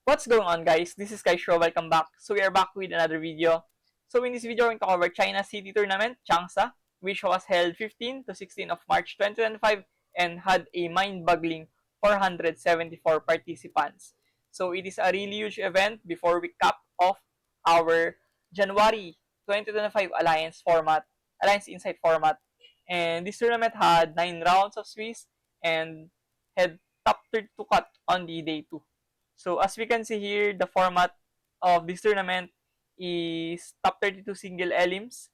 What's going on, guys? This is Kaishro. Welcome back. So we are back with another video. So in this video, we're going to cover China's CCT tournament, Changsa, which was held 15 to 16 of March 2025 and had a mind-boggling 474 participants. So it is a really huge event before we cap off our January 2025 Alliance Insight format. And this tournament had 9 rounds of Swiss and had top 32 cut on the day 2. So as we can see here, the format of this tournament is top 32 single elims,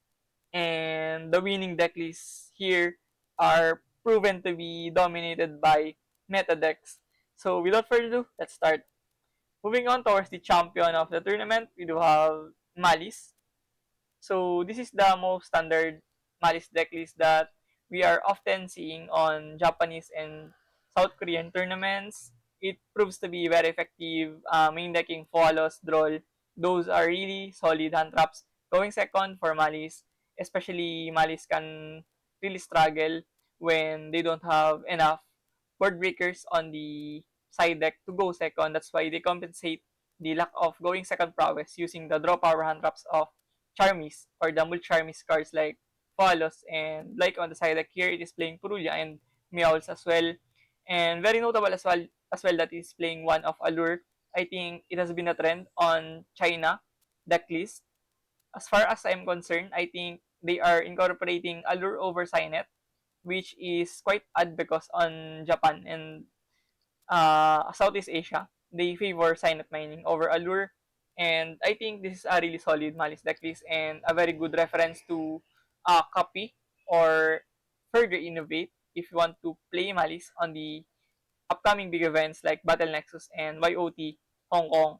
and the winning deck lists here are proven to be dominated by meta decks. So without further ado, let's start. Moving on towards the champion of the tournament, we do have Malice. So this is the most standard Malice deck list that we are often seeing on Japanese and South Korean tournaments. It proves to be very effective. Main decking Follows, Droll. Those are really solid hand traps. Going second for Malice, especially Malice can really struggle when they don't have enough board breakers on the side deck to go second. That's why they compensate the lack of going second prowess using the draw power hand traps of Charmies or the Mulcharmies cards like Follows, and like on the side deck here it is playing Purulia and Meowls as well. And very notable as well that is playing one of Allure. I think it has been a trend on China deck list. As far as I'm concerned, I think they are incorporating Allure over Signet, which is quite odd because on Japan and Southeast Asia, they favor Signet mining over Allure. And I think this is a really solid Malice decklist and a very good reference to copy or further innovate if you want to play Malice on the upcoming big events like Battle Nexus and YOT Hong Kong.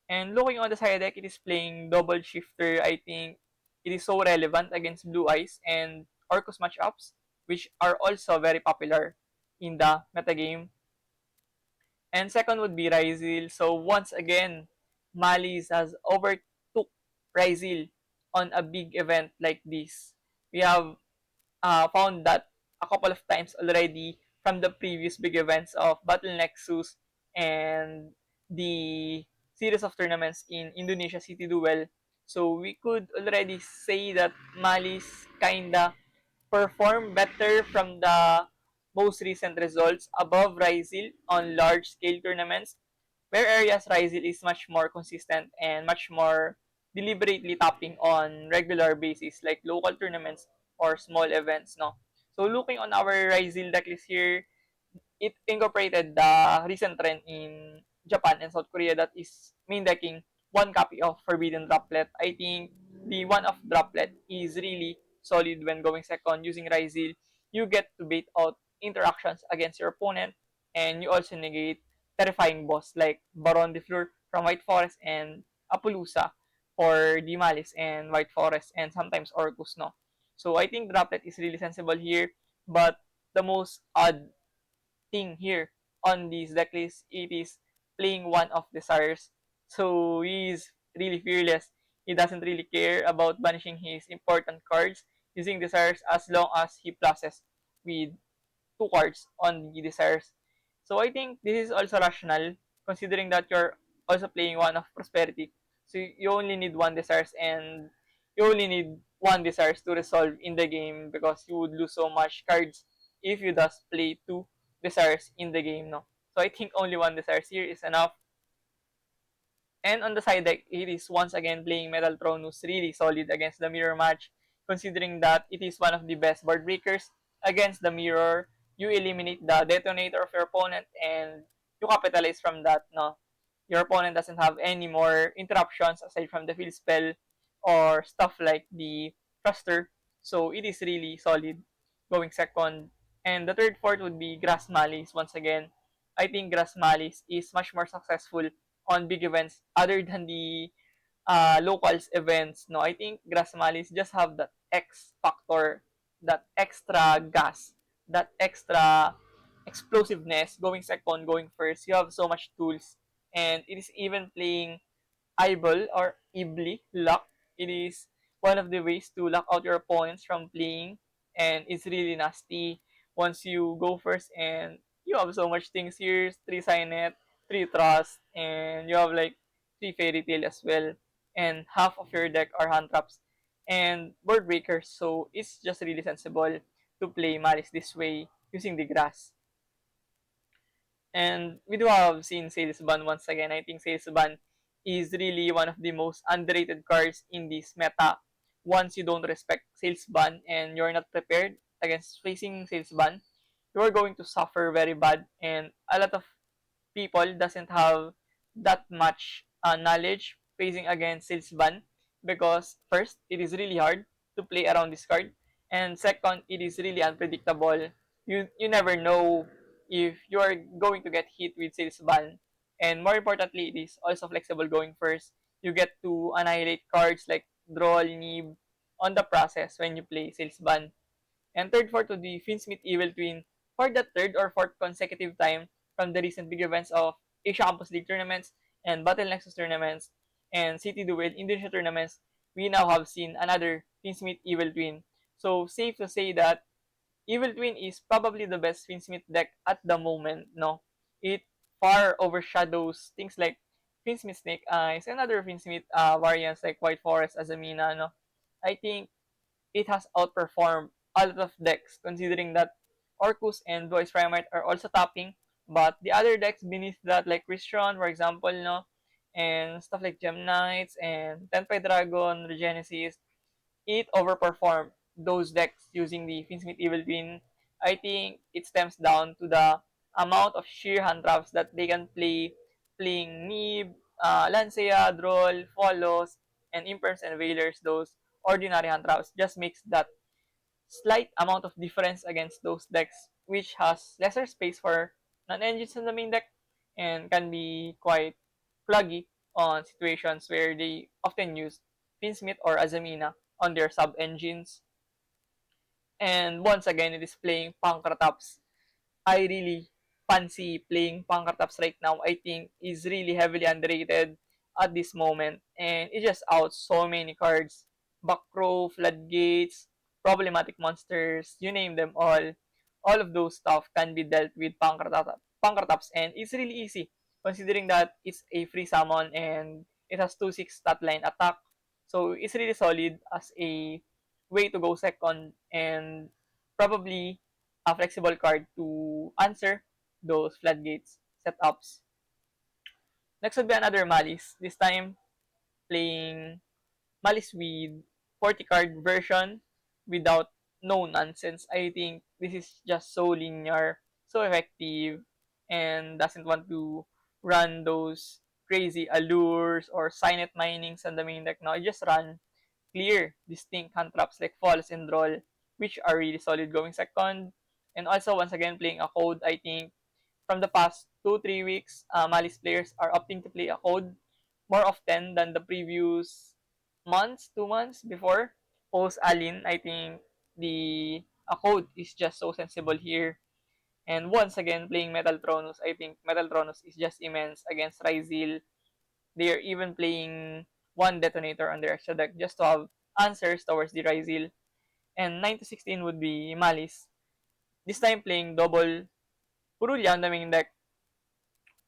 And looking on the side deck, it is playing Double Shifter. I think it is so relevant against Blue Eyes and Orcus matchups, which are also very popular in the metagame. And second would be Rizil. So once again, Malice has overtook Rizil on a big event like this. We have found that a couple of times already from the previous big events of Battle Nexus and the series of tournaments in Indonesia City Duel. So we could already say that Malice kinda perform better from the most recent results above Rizil on large scale tournaments, where areas Rizil is much more consistent and much more deliberately tapping on regular basis like local tournaments or small events. No, so looking on our Rizil decklist here, it incorporated the recent trend in Japan and South Korea that is main decking one copy of Forbidden Droplet. I think the one of Droplet is really solid when going second using Rizil. You get to bait out interactions against your opponent, and you also negate terrifying boss like Baron de Fleur from White Forest and Apollousa for the Malice and White Forest and sometimes Orcus, no. So I think Droplet is really sensible here, but the most odd thing here on this decklist, it is playing one of Desires. So he's really fearless. He doesn't really care about banishing his important cards using Desires as long as he pluses with two cards on the Desires. So I think this is also rational considering that you're also playing one of Prosperity. So you only need one Desires and you only need one Desires to resolve in the game because you would lose so much cards if you just play two Desires in the game, no? So I think only one Desires here is enough. And on the side deck, it is once again playing Metal Throne, who's really solid against the Mirror match, considering that it is one of the best board breakers against the Mirror. You eliminate the detonator of your opponent and you capitalize from that, no? Your opponent doesn't have any more interruptions aside from the field spell or stuff like the thruster. So it is really solid going second. And the third fourth would be Grass Malice once again. I think Grass Malice is much more successful on big events other than the locals events. No, I think Grass Malice just have that X factor, that extra gas, that extra explosiveness going second, going first. You have so much tools, and it is even playing Eyeball or Ibli lock. It is one of the ways to lock out your opponents from playing, and it's really nasty once you go first and you have so much things here. 3 Signet, 3 Trust, and you have like 3 Fairy Tail as well. And half of your deck are hand traps and board breakers. So it's just really sensible to play Malice this way using the grass. And we do have seen Salesban once again. I think Salesban is really one of the most underrated cards in this meta. Once you don't respect Salesban and you're not prepared against facing Salesban, you're going to suffer very bad. And a lot of people doesn't have that much knowledge facing against Salesban because first, it is really hard to play around this card. And second, it is really unpredictable. You never know if you are going to get hit with sales ban. And more importantly, it is also flexible going first. You get to annihilate cards like Droll, Nib on the process when you play sales ban. And third for to the Finsmith Evil Twin for the third or fourth consecutive time from the recent big events of Asia Campus League tournaments and Battle Nexus tournaments and City Duel Indonesia tournaments, we now have seen another Finsmith Evil Twin. So safe to say that Evil Twin is probably the best Finsmith deck at the moment, no? It far overshadows things like Finsmith Snake Eyes and other Finsmith variants like White Forest, Azamina, no? I think it has outperformed a lot of decks considering that Orcus and Blue Eyes Primate are also topping, but the other decks beneath that like Christian, for example, no? And stuff like Gem Knights and Tenpai Dragon, Regenesis, it overperformed those decks using the Finsmith Evil Twin. I think it stems down to the amount of sheer hand traps that they can play, playing Nib, Lancea, Droll, Follows, and Imperms and Veilers, those ordinary hand traps, just makes that slight amount of difference against those decks, which has lesser space for non-engines in the main deck and can be quite pluggy on situations where they often use Finsmith or Azamina on their sub-engines. And once again, it is playing Pankrataps. I really fancy playing Pankrataps right now. I think is really heavily underrated at this moment. And it just out so many cards. Backrow, Floodgates, Problematic Monsters, you name them all. All of those stuff can be dealt with Pankrataps. And it's really easy considering that it's a free summon and it has 2/6 stat line attack. So it's really solid as a way to go second and probably a flexible card to answer those floodgates setups. Next would be another Malice. This time playing Malice with 40 card version without no nonsense. I think this is just so linear, so effective, and doesn't want to run those crazy allures or signet minings on the main deck. No, I just run clear, distinct hand traps like Falls and Droll, which are really solid going second. And also, once again, playing a code, I think from the past 2-3 weeks, Malice players are opting to play a code more often than the previous months, 2 months before. Post Alin, I think the a code is just so sensible here. And once again, playing Metal Tronus, I think Metal Tronus is just immense against Ryzil. They are even playing one detonator on their extra deck just to have answers towards the Ryzil. And 9 to 16 would be Malice. This time playing double Purulya on the main deck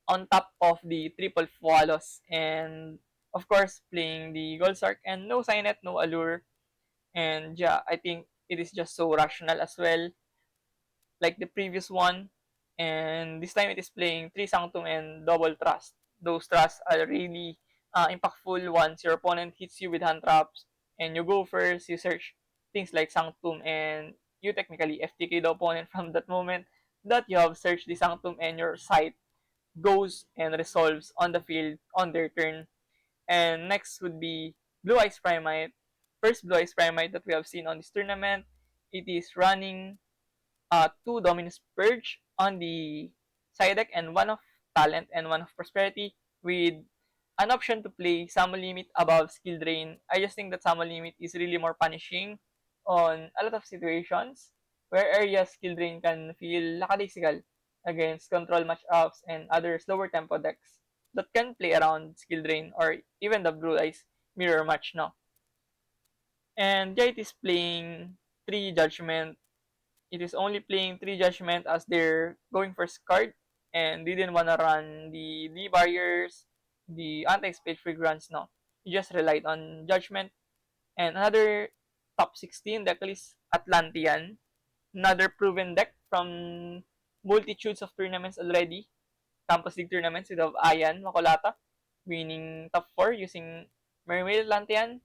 on top of the triple Fualos. And of course, playing the Gold Sark and no Signet, no Allure. And yeah, I think it is just so rational as well, like the previous one. And this time it is playing 3 Sanctum and double Trust. Those trusts are really impactful once your opponent hits you with hand traps and you go first, you search things like Sanctum and you technically FTK the opponent from that moment that you have searched the Sanctum and your sight goes and resolves on the field on their turn. And next would be Blue Eyes Primite. First Blue Eyes Primite that we have seen on this tournament. It is running 2 Dominus Purge on the side deck and 1 of Talent and 1 of Prosperity with an option to play Summon Limit above Skill Drain. I just think that Summon Limit is really more punishing on a lot of situations where area Skill Drain can feel lackadaisical against control matchups and other slower tempo decks that can play around Skill Drain or even the Blue Eyes Mirror Match now. And yeah, it is playing 3 Judgment. It is only playing 3 Judgment as their going first card and didn't want to run the barriers, the anti-speed fragrance, no. You just relied on judgment. And another top 16 deck list, Atlantean. Another proven deck from multitudes of tournaments already. Campus League tournaments with Ayan Makolata winning top 4 using Mermaid Atlantean.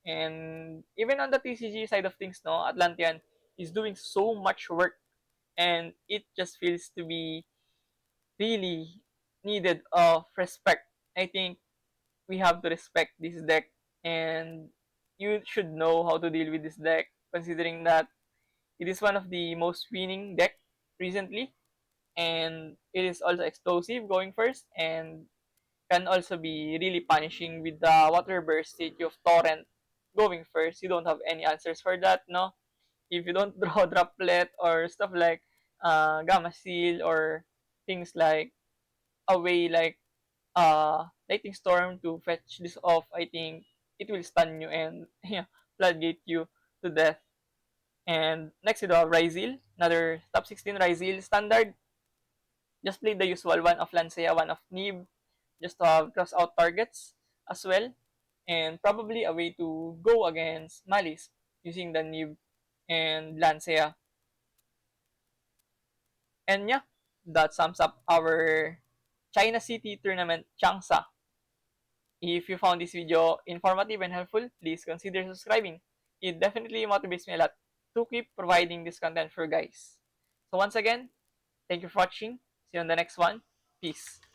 And even on the TCG side of things, no, Atlantean is doing so much work, and it just feels to be really needed of respect. I think we have to respect this deck, and you should know how to deal with this deck, considering that it is one of the most winning deck recently, and it is also explosive going first, and can also be really punishing with the water burst state of Torrent going first. You don't have any answers for that, no? If you don't draw Droplet or stuff like Gamma Seal or things like away like Lightning Storm to fetch this off, I think it will stun you and yeah, floodgate you to death. And next we have Ryzil, another top 16 Ryzil standard. Just play the usual one of Lancea, one of Nib, just to have cross out targets as well. And probably a way to go against Malice using the Nib and Lancea. And yeah, that sums up our China City tournament Changsa. If you found this video informative and helpful, please consider subscribing. It definitely motivates me a lot to keep providing this content for you guys. So once again, thank you for watching. See you on the next one. Peace.